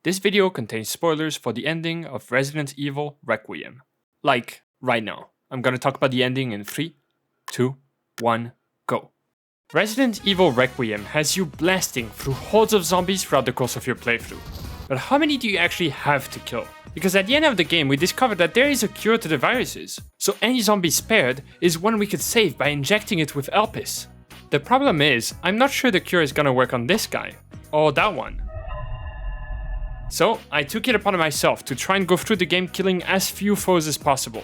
This video contains spoilers for the ending of Resident Evil Requiem. Like, right now. I'm gonna talk about the ending in 3, 2, 1, go. Resident Evil Requiem has you blasting through hordes of zombies throughout the course of your playthrough. But how many do you actually have to kill? Because at the end of the game we discovered that there is a cure to the viruses, so any zombie spared is one we could save by injecting it with Elpis. The problem is, I'm not sure the cure is gonna work on this guy, or that one. So I took it upon myself to try and go through the game killing as few foes as possible.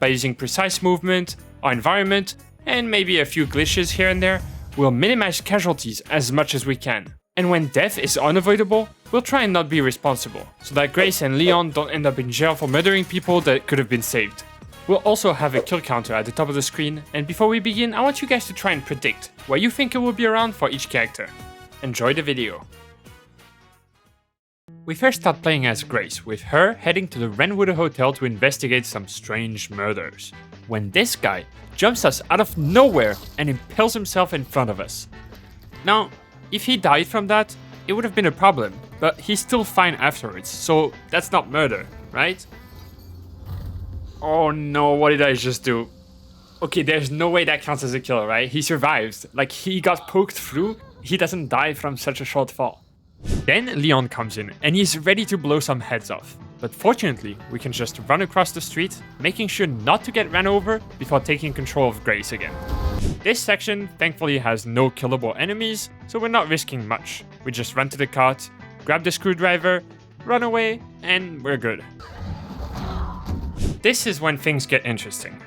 By using precise movement, our environment, and maybe a few glitches here and there, we'll minimize casualties as much as we can. And when death is unavoidable, we'll try and not be responsible, so that Grace and Leon don't end up in jail for murdering people that could have been saved. We'll also have a kill counter at the top of the screen, and before we begin, I want you guys to try and predict what you think it will be around for each character. Enjoy the video. We first start playing as Grace, with her heading to the Renwood Hotel to investigate some strange murders, when this guy jumps us out of nowhere and impales himself in front of us. Now, if he died from that, it would have been a problem, but he's still fine afterwards, so that's not murder, right? Oh no, what did I just do? Okay, there's no way that counts as a kill, right? He survives. Like, he got poked through, he doesn't die from such a short fall. Then Leon comes in, and he's ready to blow some heads off. But fortunately, we can just run across the street, making sure not to get ran over before taking control of Grace again. This section thankfully has no killable enemies, so we're not risking much. We just run to the cart, grab the screwdriver, run away, and we're good. This is when things get interesting.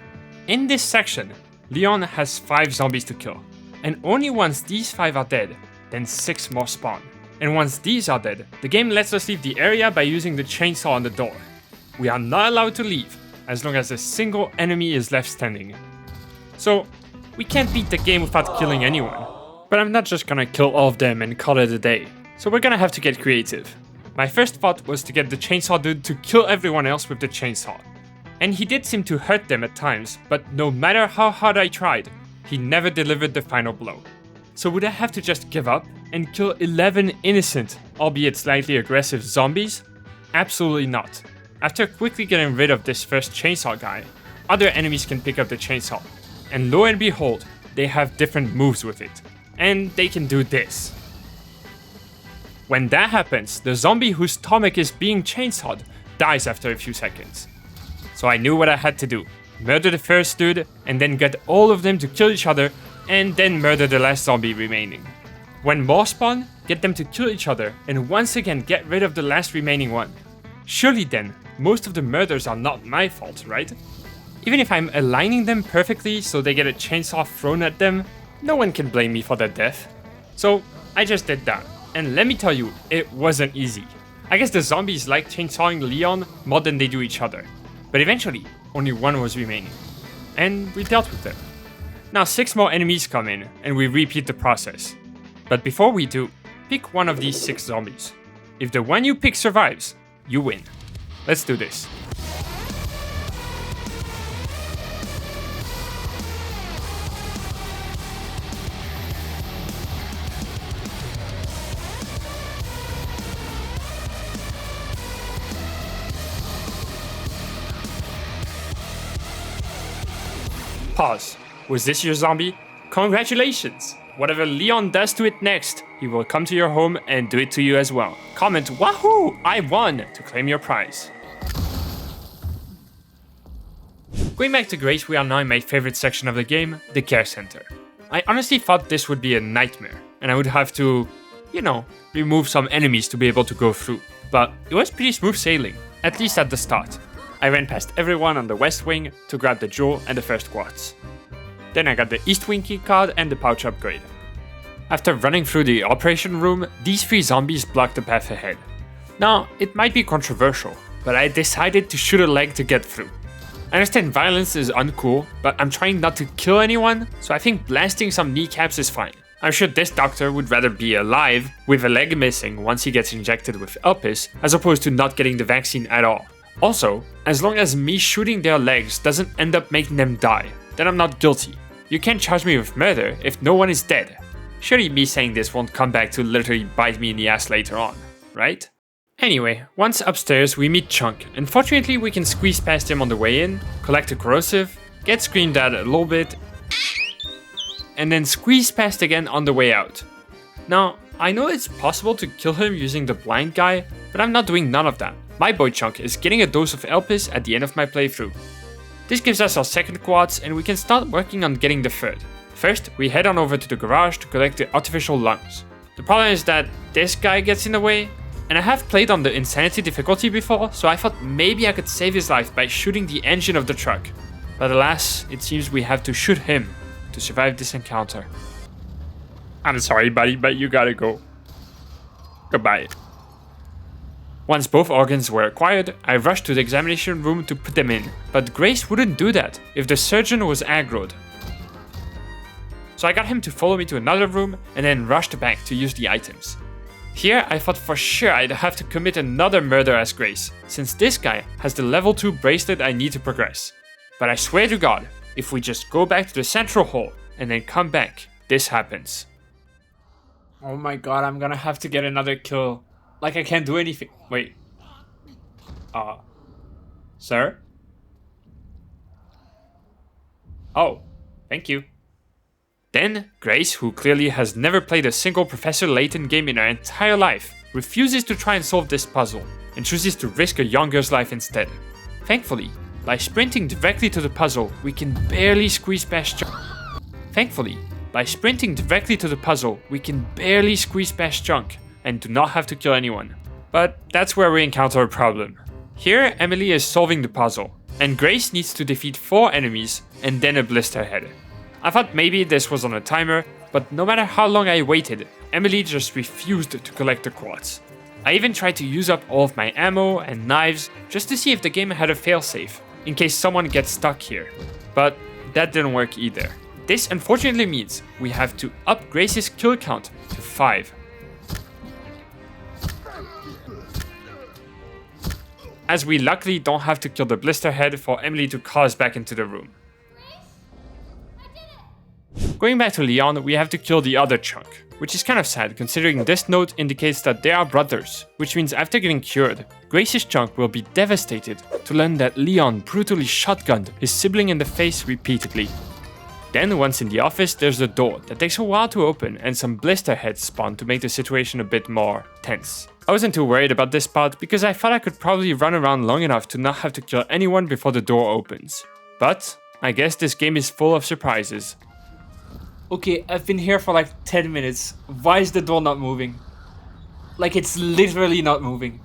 In this section, Leon has 5 zombies to kill, and only once these 5 are dead, then 6 more spawn. And once these are dead, the game lets us leave the area by using the chainsaw on the door. We are not allowed to leave, as long as a single enemy is left standing. So, we can't beat the game without killing anyone. But I'm not just gonna kill all of them and call it a day, so we're gonna have to get creative. My first thought was to get the chainsaw dude to kill everyone else with the chainsaw. And he did seem to hurt them at times, but no matter how hard I tried, he never delivered the final blow. So would I have to just give up and kill 11 innocent, albeit slightly aggressive zombies? Absolutely not. After quickly getting rid of this first chainsaw guy, other enemies can pick up the chainsaw. And lo and behold, they have different moves with it. And they can do this. When that happens, the zombie whose stomach is being chainsawed dies after a few seconds. So I knew what I had to do. Murder the first dude, and then get all of them to kill each other, and then murder the last zombie remaining. When more spawn, get them to kill each other, and once again get rid of the last remaining one. Surely then, most of the murders are not my fault, right? Even if I'm aligning them perfectly so they get a chainsaw thrown at them, no one can blame me for their death. So, I just did that, and let me tell you, it wasn't easy. I guess the zombies like chainsawing Leon more than they do each other. But eventually, only one was remaining. And we dealt with them. Now 6 more enemies come in, and we repeat the process. But before we do, pick one of these 6 zombies. If the one you pick survives, you win. Let's do this. Pause. Was this your zombie? Congratulations! Whatever Leon does to it next, he will come to your home and do it to you as well. Comment "Wahoo! I won!" to claim your prize. Going back to Grace, we are now in my favorite section of the game, the care center. I honestly thought this would be a nightmare, and I would have to, remove some enemies to be able to go through. But it was pretty smooth sailing, at least at the start. I ran past everyone on the west wing to grab the jewel and the first quartz. Then I got the east wing key card and the pouch upgrade. After running through the operation room, these 3 zombies blocked the path ahead. Now, it might be controversial, but I decided to shoot a leg to get through. I understand violence is uncool, but I'm trying not to kill anyone, so I think blasting some kneecaps is fine. I'm sure this doctor would rather be alive with a leg missing once he gets injected with Elpis, as opposed to not getting the vaccine at all. Also, as long as me shooting their legs doesn't end up making them die, then I'm not guilty. You can't charge me with murder if no one is dead. Surely me saying this won't come back to literally bite me in the ass later on, right? Anyway, once upstairs we meet Chunk, and fortunately we can squeeze past him on the way in, collect a corrosive, get screamed at a little bit, and then squeeze past again on the way out. Now, I know it's possible to kill him using the blind guy, but I'm not doing none of that. My boy Chunk is getting a dose of Elpis at the end of my playthrough. This gives us our second quartz and we can start working on getting the third. First, we head on over to the garage to collect the artificial lungs. The problem is that this guy gets in the way, and I have played on the insanity difficulty before, so I thought maybe I could save his life by shooting the engine of the truck. But alas, it seems we have to shoot him to survive this encounter. I'm sorry buddy, but you gotta go. Goodbye. Once both organs were acquired, I rushed to the examination room to put them in, but Grace wouldn't do that if the surgeon was aggroed. So I got him to follow me to another room and then rushed back to use the items. Here I thought for sure I'd have to commit another murder as Grace, since this guy has the level 2 bracelet I need to progress. But I swear to God, if we just go back to the central hall and then come back, this happens. Oh my god, I'm gonna have to get another kill. Like I can't do anything. Wait. Sir? Oh, thank you. Then, Grace, who clearly has never played a single Professor Layton game in her entire life, refuses to try and solve this puzzle, and chooses to risk a young girl's life instead. Thankfully, by sprinting directly to the puzzle, we can barely squeeze past Chunk. And do not have to kill anyone. But that's where we encounter a problem. Here, Emily is solving the puzzle, and Grace needs to defeat 4 enemies and then a blister head. I thought maybe this was on a timer, but no matter how long I waited, Emily just refused to collect the quartz. I even tried to use up all of my ammo and knives just to see if the game had a failsafe, in case someone gets stuck here. But that didn't work either. This unfortunately means we have to up Grace's kill count to 5. As we luckily don't have to kill the blister head for Emily to call us back into the room. Going back to Leon, we have to kill the other Chunk, which is kind of sad considering this note indicates that they are brothers, which means after getting cured, Grace's Chunk will be devastated to learn that Leon brutally shotgunned his sibling in the face repeatedly. Then once in the office, there's a door that takes a while to open and some blister heads spawn to make the situation a bit more tense. I wasn't too worried about this part because I thought I could probably run around long enough to not have to kill anyone before the door opens. But I guess this game is full of surprises. Okay, I've been here for like 10 minutes. Why is the door not moving? Like it's literally not moving.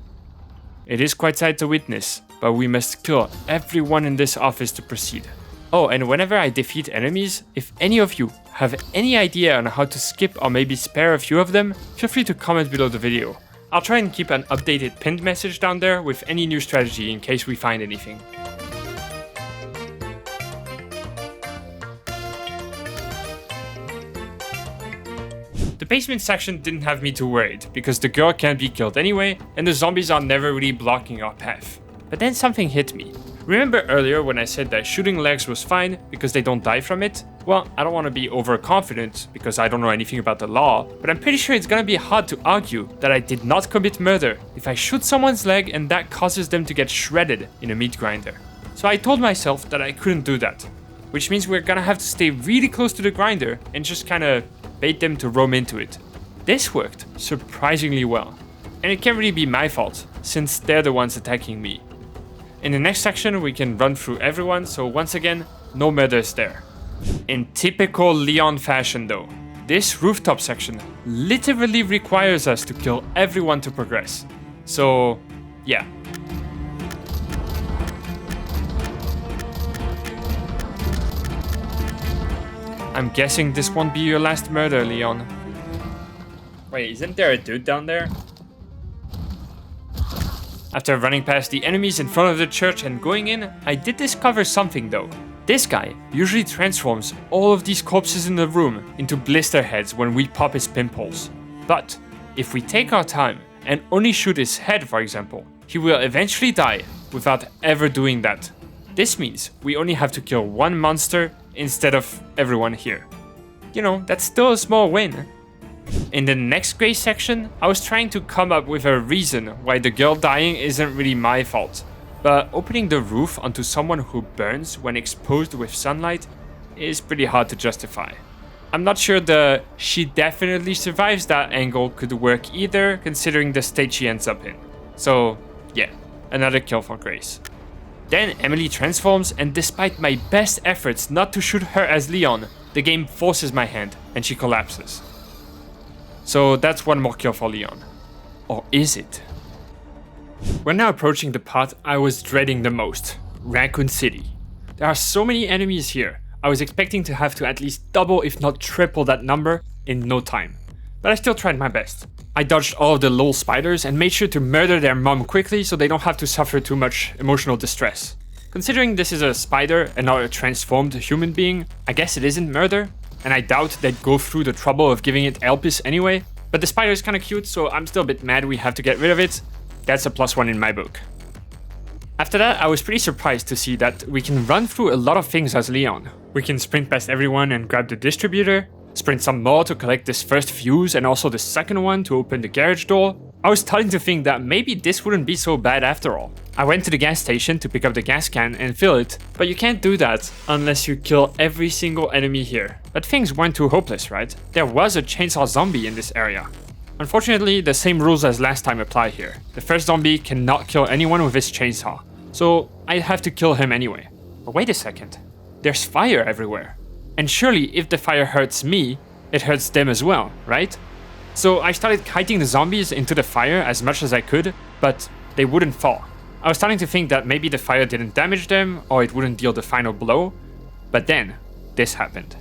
It is quite sad to witness, but we must kill everyone in this office to proceed. Oh, and whenever I defeat enemies, if any of you have any idea on how to skip or maybe spare a few of them, feel free to comment below the video. I'll try and keep an updated pinned message down there with any new strategy in case we find anything. The basement section didn't have me too worried, because the girl can't be killed anyway, and the zombies are never really blocking our path. But then something hit me. Remember earlier when I said that shooting legs was fine because they don't die from it? Well, I don't want to be overconfident because I don't know anything about the law, but I'm pretty sure it's gonna be hard to argue that I did not commit murder if I shoot someone's leg and that causes them to get shredded in a meat grinder. So I told myself that I couldn't do that, which means we're gonna have to stay really close to the grinder and just kinda bait them to roam into it. This worked surprisingly well, and it can't really be my fault since they're the ones attacking me. In the next section we can run through everyone, so once again, no murders there. In typical Leon fashion though, this rooftop section literally requires us to kill everyone to progress. So, yeah. I'm guessing this won't be your last murder, Leon. Wait, isn't there a dude down there? After running past the enemies in front of the church and going in, I did discover something though. This guy usually transforms all of these corpses in the room into blister heads when we pop his pimples. But if we take our time and only shoot his head, for example, he will eventually die without ever doing that. This means we only have to kill one monster instead of everyone here. You know, that's still a small win. In the next gray section, I was trying to come up with a reason why the girl dying isn't really my fault. But opening the roof onto someone who burns when exposed with sunlight is pretty hard to justify. I'm not sure the "she definitely survives that" angle could work either, considering the state she ends up in. So yeah, another kill for Grace. Then Emily transforms, and despite my best efforts not to shoot her as Leon, the game forces my hand and she collapses. So that's one more kill for Leon. Or is it? We're now approaching the part I was dreading the most, Raccoon City. There are so many enemies here. I was expecting to have to at least double if not triple that number in no time. But I still tried my best. I dodged all of the lol spiders and made sure to murder their mom quickly so they don't have to suffer too much emotional distress. Considering this is a spider and not a transformed human being, I guess it isn't murder, and I doubt they'd go through the trouble of giving it Elpis anyway, but the spider is kinda cute, so I'm still a bit mad we have to get rid of it. That's a +1 in my book. After that, I was pretty surprised to see that we can run through a lot of things as Leon. We can sprint past everyone and grab the distributor, sprint some more to collect this first fuse and also the second one to open the garage door. I was starting to think that maybe this wouldn't be so bad after all. I went to the gas station to pick up the gas can and fill it, but you can't do that unless you kill every single enemy here. But things weren't too hopeless, right? There was a chainsaw zombie in this area. Unfortunately, the same rules as last time apply here. The first zombie cannot kill anyone with his chainsaw, so I have to kill him anyway. But wait a second, there's fire everywhere. And surely if the fire hurts me, it hurts them as well, right? So I started kiting the zombies into the fire as much as I could, but they wouldn't fall. I was starting to think that maybe the fire didn't damage them or it wouldn't deal the final blow, but then this happened.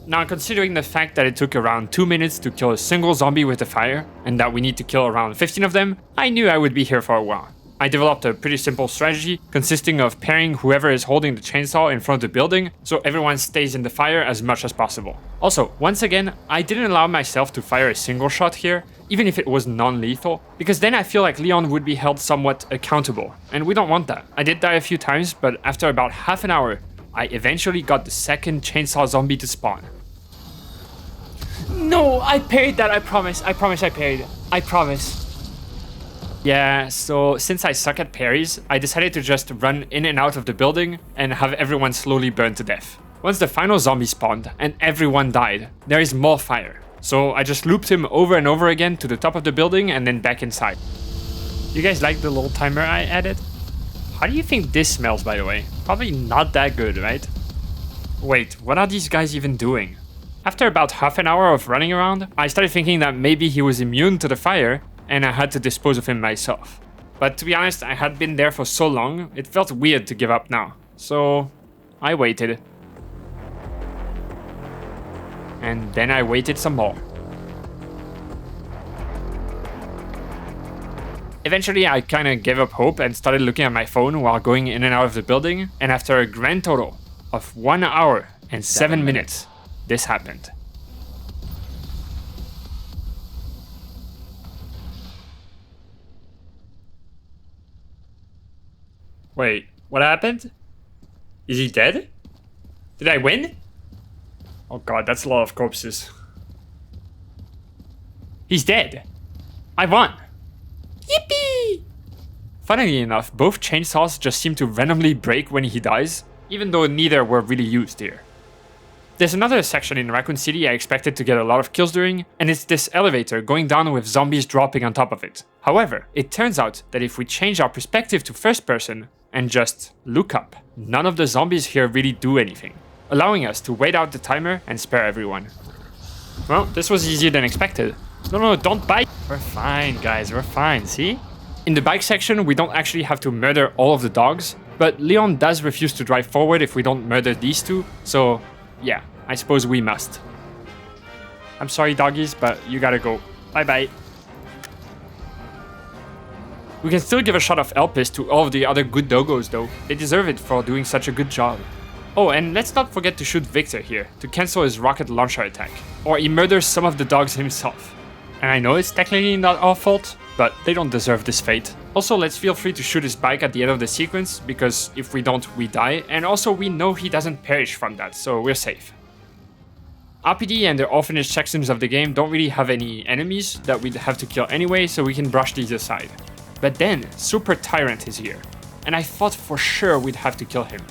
Now, considering the fact that it took around 2 minutes to kill a single zombie with the fire, and that we need to kill around 15 of them, I knew I would be here for a while. I developed a pretty simple strategy consisting of pairing whoever is holding the chainsaw in front of the building so everyone stays in the fire as much as possible. Also, once again, I didn't allow myself to fire a single shot here, even if it was non-lethal, because then I feel like Leon would be held somewhat accountable, and we don't want that. I did die a few times, but after about half an hour, I eventually got the second chainsaw zombie to spawn. No, I parried that, I promise I parried. I promise. Yeah, so since I suck at parries, I decided to just run in and out of the building and have everyone slowly burn to death. Once the final zombie spawned and everyone died, there is more fire. So I just looped him over and over again to the top of the building and then back inside. You guys like the little timer I added? How do you think this smells, by the way? Probably not that good, right? Wait, what are these guys even doing? After about half an hour of running around, I started thinking that maybe he was immune to the fire and I had to dispose of him myself. But to be honest, I had been there for so long, it felt weird to give up now. So I waited. And then I waited some more. Eventually, I kinda gave up hope and started looking at my phone while going in and out of the building, and after a grand total of 1 hour and 7 minutes, this happened. Wait, what happened? Is he dead? Did I win? Oh god, that's a lot of corpses. He's dead. I won. Yippee! Funnily enough, both chainsaws just seem to randomly break when he dies, even though neither were really used here. There's another section in Raccoon City I expected to get a lot of kills during, and it's this elevator going down with zombies dropping on top of it. However, it turns out that if we change our perspective to first person and just look up, none of the zombies here really do anything, allowing us to wait out the timer and spare everyone. Well, this was easier than expected. No, don't bite! We're fine, guys, we're fine, see? In the bike section, we don't actually have to murder all of the dogs, but Leon does refuse to drive forward if we don't murder these two, so yeah, I suppose we must. I'm sorry, doggies, but you gotta go. Bye-bye. We can still give a shot of Elpis to all of the other good doggos, though. They deserve it for doing such a good job. Oh, and let's not forget to shoot Victor here, to cancel his rocket launcher attack. Or he murders some of the dogs himself. And I know it's technically not our fault, but they don't deserve this fate. Also, let's feel free to shoot his bike at the end of the sequence, because if we don't, we die, and also we know he doesn't perish from that, so we're safe. RPD and the orphanage sections of the game don't really have any enemies that we'd have to kill anyway, so we can brush these aside. But then, Super Tyrant is here, and I thought for sure we'd have to kill him.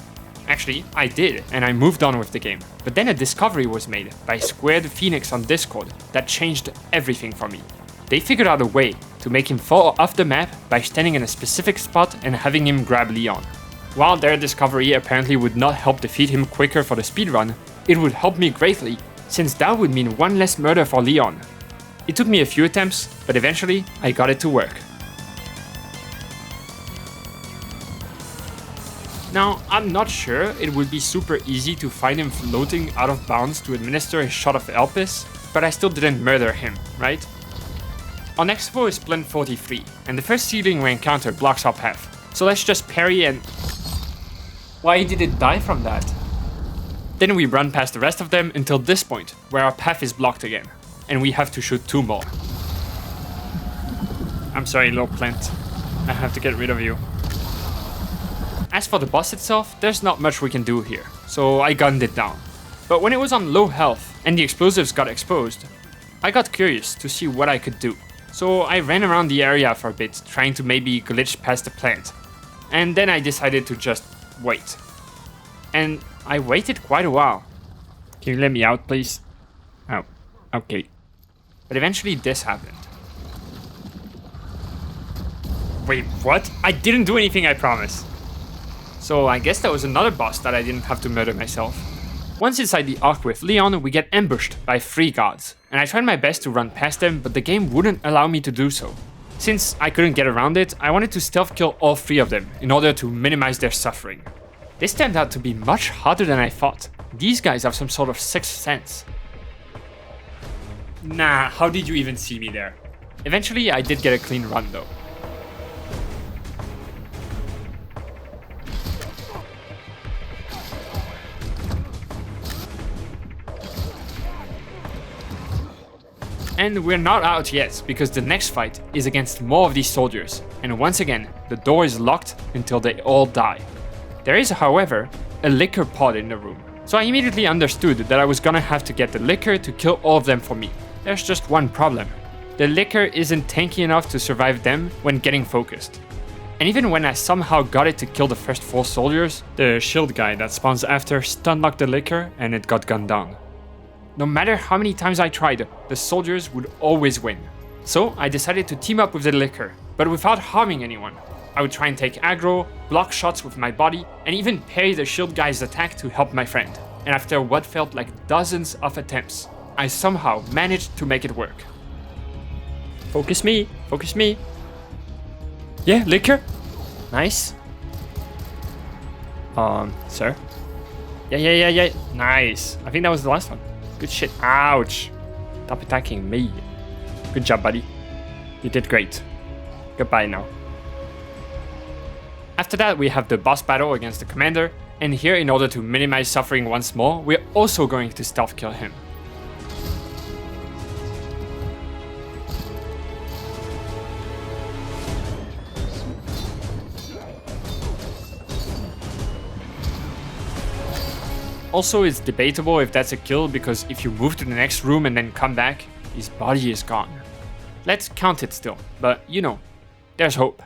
Actually, I did, and I moved on with the game. But then a discovery was made by Squared Phoenix on Discord that changed everything for me. They figured out a way to make him fall off the map by standing in a specific spot and having him grab Leon. While their discovery apparently would not help defeat him quicker for the speedrun, it would help me greatly, since that would mean one less murder for Leon. It took me a few attempts, but eventually I got it to work. Now, I'm not sure it would be super easy to find him floating out of bounds to administer a shot of Elpis, but I still didn't murder him, right? Our next foe is Splint 43, and the first ceiling we encounter blocks our path. So let's just parry and... Why did it die from that? Then we run past the rest of them until this point, where our path is blocked again, and we have to shoot 2 more. I'm sorry, little plant. I have to get rid of you. As for the boss itself, there's not much we can do here, so I gunned it down. But when it was on low health and the explosives got exposed, I got curious to see what I could do. So I ran around the area for a bit, trying to maybe glitch past the plant. And then I decided to just wait. And I waited quite a while. Can you let me out, please? Oh, okay. But eventually this happened. Wait, what? I didn't do anything, I promise. So I guess that was another boss that I didn't have to murder myself. Once inside the Ark with Leon, we get ambushed by 3 guards, and I tried my best to run past them, but the game wouldn't allow me to do so. Since I couldn't get around it, I wanted to stealth kill all 3 of them in order to minimize their suffering. This turned out to be much harder than I thought. These guys have some sort of sixth sense. Nah, how did you even see me there? Eventually, I did get a clean run though. And we're not out yet, because the next fight is against more of these soldiers, and once again, the door is locked until they all die. There is, however, a liquor pod in the room, so I immediately understood that I was gonna have to get the liquor to kill all of them for me. There's just one problem. The liquor isn't tanky enough to survive them when getting focused. And even when I somehow got it to kill the first 4 soldiers, the shield guy that spawns after stun-locked the liquor and it got gunned down. No matter how many times I tried, the soldiers would always win. So I decided to team up with the liquor, but without harming anyone. I would try and take aggro, block shots with my body, and even parry the shield guy's attack to help my friend. And after what felt like dozens of attempts, I somehow managed to make it work. Focus me, focus me. Yeah, liquor. Nice. Sir? Yeah. Nice. I think that was the last one. Good shit. Ouch. Stop attacking me. Good job, buddy. You did great. Goodbye now. After that, we have the boss battle against the commander, and here, in order to minimize suffering once more, we're also going to stealth kill him. Also, it's debatable if that's a kill, because if you move to the next room and then come back, his body is gone. Let's count it still, but you know, there's hope.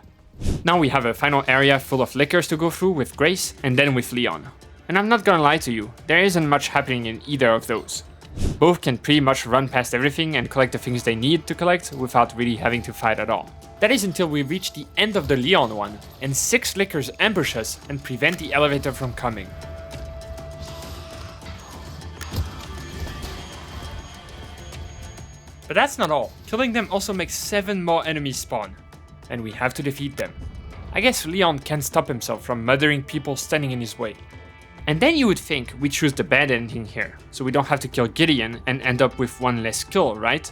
Now we have a final area full of liquors to go through with Grace and then with Leon. And I'm not gonna lie to you, there isn't much happening in either of those. Both can pretty much run past everything and collect the things they need to collect without really having to fight at all. That is until we reach the end of the Leon one, and 6 liquors ambush us and prevent the elevator from coming. But that's not all. Killing them also makes 7 more enemies spawn, and we have to defeat them. I guess Leon can't stop himself from murdering people standing in his way. And then you would think we choose the bad ending here, so we don't have to kill Gideon and end up with 1 less kill, right?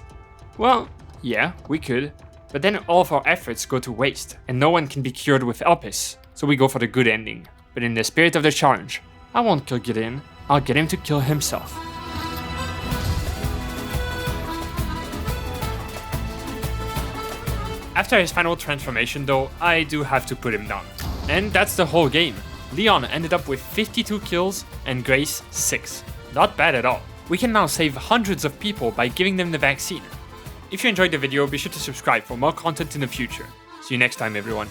Well, yeah, we could, but then all of our efforts go to waste, and no one can be cured with Elpis, so we go for the good ending. But in the spirit of the challenge, I won't kill Gideon, I'll get him to kill himself. After his final transformation though, I do have to put him down. And that's the whole game. Leon ended up with 52 kills and Grace 6. Not bad at all. We can now save hundreds of people by giving them the vaccine. If you enjoyed the video, be sure to subscribe for more content in the future. See you next time, everyone.